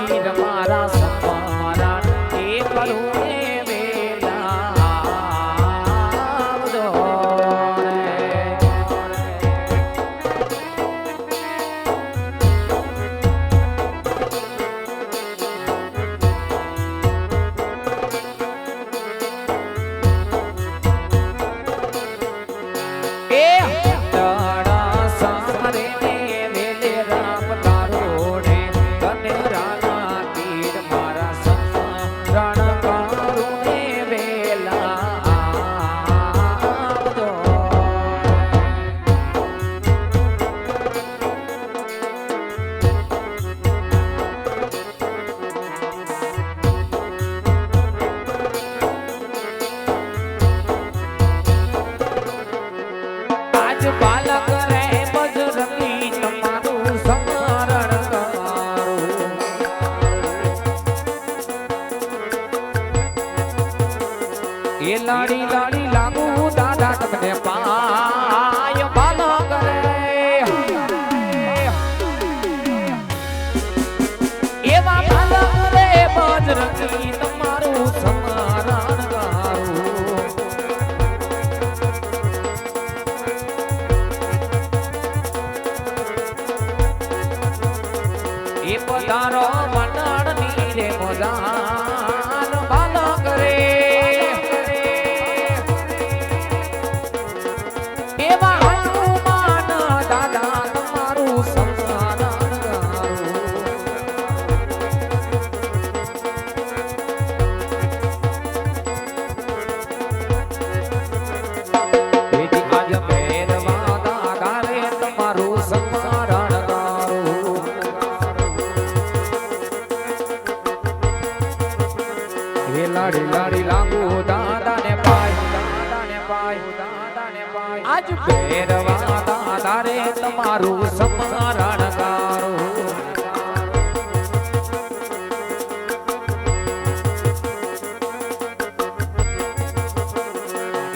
પીર મારા સમારા એ કરું લાડી લાડી લાગુ દાદા તમને પાય ભાલો કરે એવા ભાલો કરે બજરંગી તમારું સમારણ ગારું એ પધારો મંડળ ની રે મોજાન ભાલો કરે લાડી લાડી લાગુ દાદા ને પાય આજ ભેરવા દાદા રે તમારું સમારણ ગારો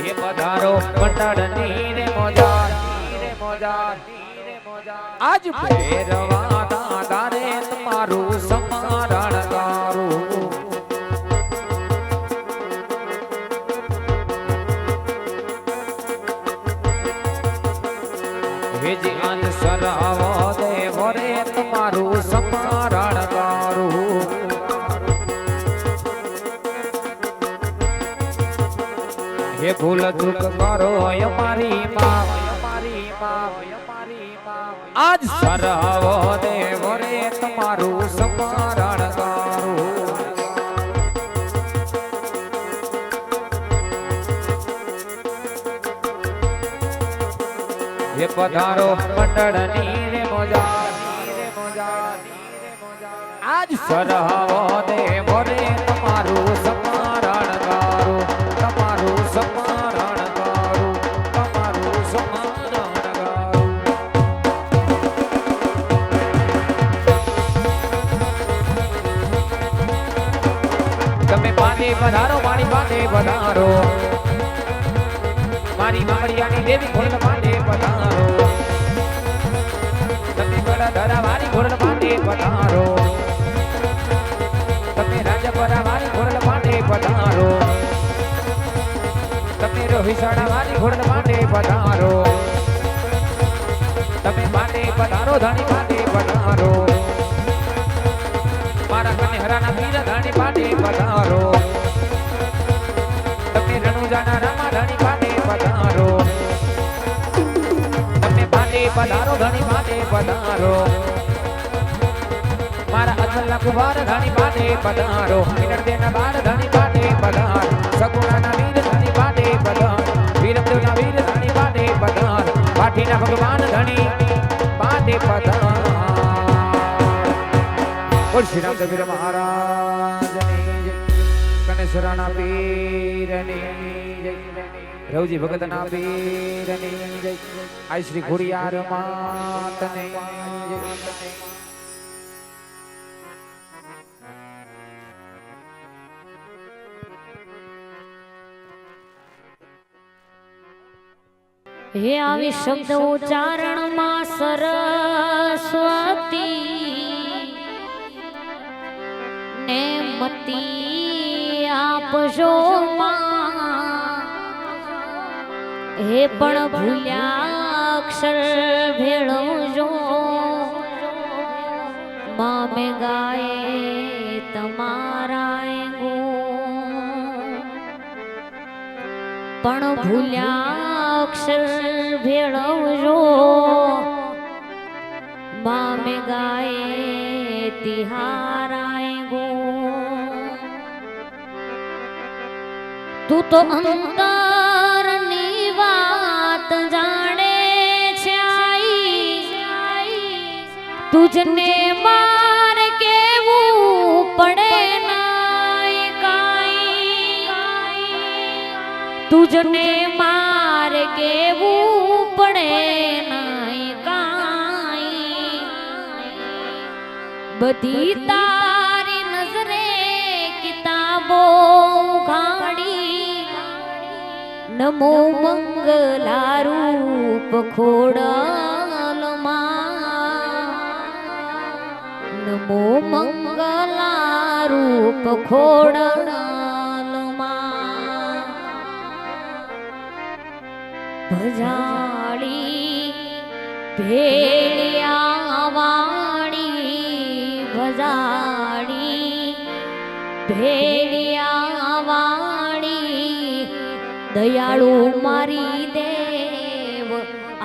એ પધારો મંડળની રે મોજાર આજ ભેરવા દાદા રે તમારું સમારણ ગારો વેજી અંત સરાવો દેવો રે તમારું સમારણ ગારું હે ભૂલ ચૂક કરો અમારી માં આજ સરાવો દેવો રે તમારું સમારણ ગારું હે પધારો મંડળની રે મોજાર આજ સરહાવો દેવો રે તમારું સમારણ ગારું તમારું સમારણ ગારું તમારું સમારણ ગારું તમે પાને પધારો મારી પાને પધારો મારી મામડિયાની દેવી ખોડ પાને પધારો તમે બડા ધરા વારી ખોડ પાને પધારો તમે રાજપરા વારી ખોડ પાને પધારો તમે રોહિસાડા વારી ખોડ પાને પધારો તમે પાને પધારો ધણી પાને પધારો મારા કન્હરાના પીર ધણી પાને પધારો તમે રણુજાના રામા ધણી પાને પધારો તમે પાને પધારો ધણી પાને પધારો મારા અચલના કુમાર ધણી પાને પધારો વિનર્દેના બાર ધણી પાને પધાર સગુણાના વીર ધણી પાને પધાર વીરદેવના વીર ધણી પાને પધાર પાઠીના ભગવાન ધણી પાને પધાર બોલ શ્રી રામદેવ મહારાજની જય કનેસરાના પીરની જય રવજી ભગતના પીરની જય આઈ શ્રી ઘોડિયાર માતને જય હે આવી શબ્દ ઉચ્ચારણમાં સરસ્વતી મતી આપજો માં હે પણ ભૂલ્યા અક્ષર ભેળવજો માં મે ગાય તમારા ગુણ પણ ભૂલ્યા અક્ષર ભેળવજો માં મે ગાય તિહારાય ગુણ તું તો અંતરની વાત જાણે છે તુજને માર કેવું પડે નાય કાઈ તુજને માર કેવું પડે નાય કાઈ બધી તારી નજરે કિતાબો ઉઘાડી નમો મંગલા રૂપ ખોડલમાં નમો મંગલા રૂપ ખોડલમાં ભજાળી ભેળિયા વાણી ભજાળી ભેળિયા વાણી દયાળુ મારી દેવ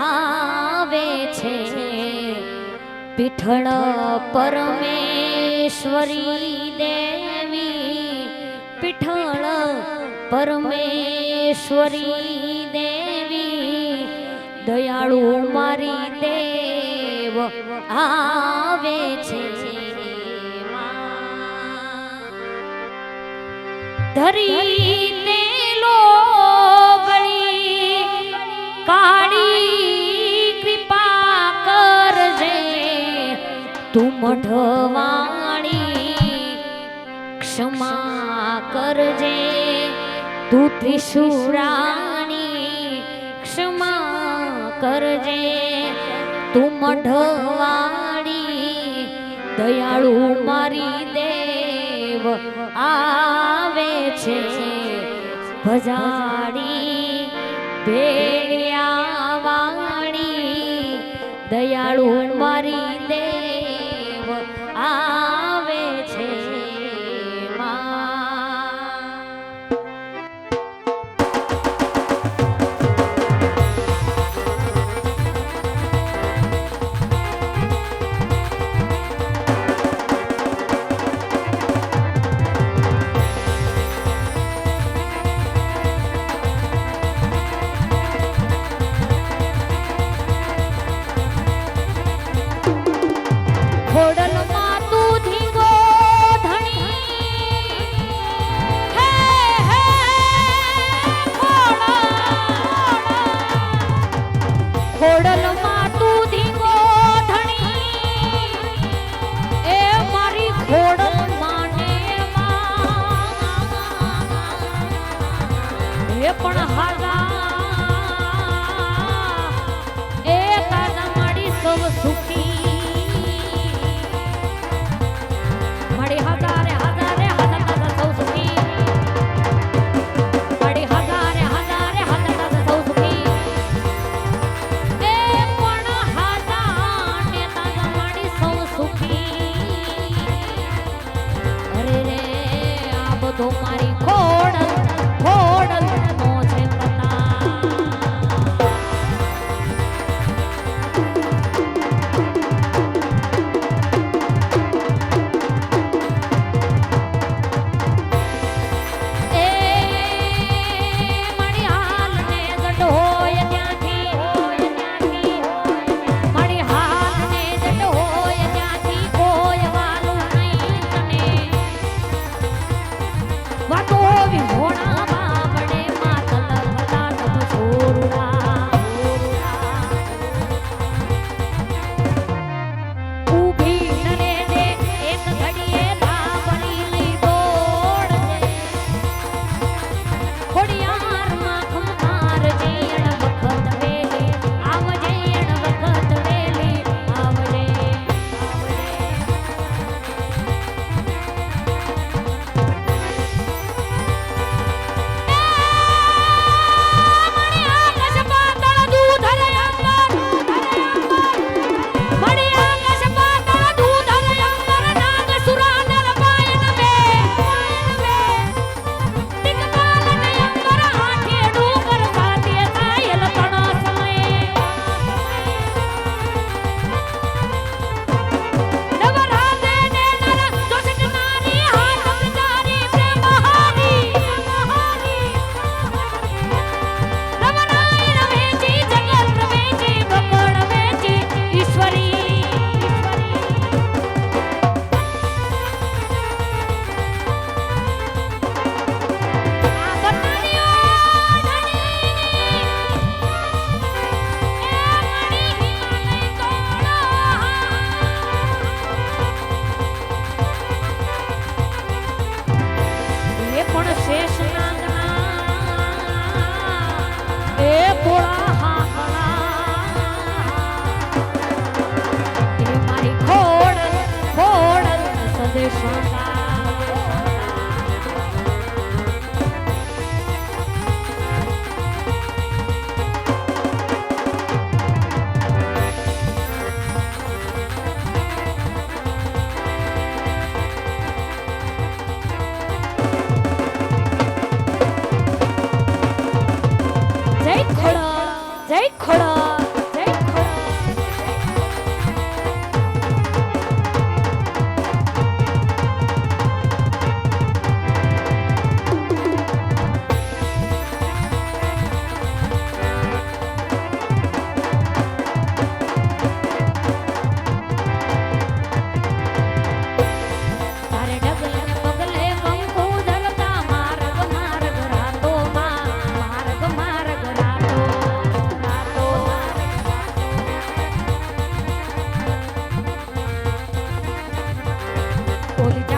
આવે છે પીઠળ પરમેશ્વરી દેવી પીઠળ પરમેશ્વરી દેવી દયાળુ મારી દેવ આવે છે ધરી તે લોબળી કાળી કૃપા કરજે તું મઢવાણી ક્ષમા કરજે તું ત્રિશુરાણી ક્ષમા કરજે તું મઢવાણી દયાળુ મારી દેવ આવે છે ભજાડી ભેળિયા વાણી દયાળુ મારી દેવ આવે છે ખોડલમાં તું ધીંગો ધણી હે હે ખોડલમાં તું ધીંગો ધણી એ મારી ખોડલ માને એ પણ હાલા એ તારા મારી સૌ સુખી તો મારી ખોડલ ખોડલ નો છે પતા એ મારી હાલને ગઢોય ત્યાંથી મારી હાલને ગઢોય ત્યાંથી કોઈ વાલું નહીં તને વાતો દેશોના જય ખોડા જય ખોડા જય ખોડા તારે ડગલે પગલે કંકુ ધરતા માર્ગ માર્ગ રાતોમાં માર્ગ માર્ગ રાતો રાતો ઓલી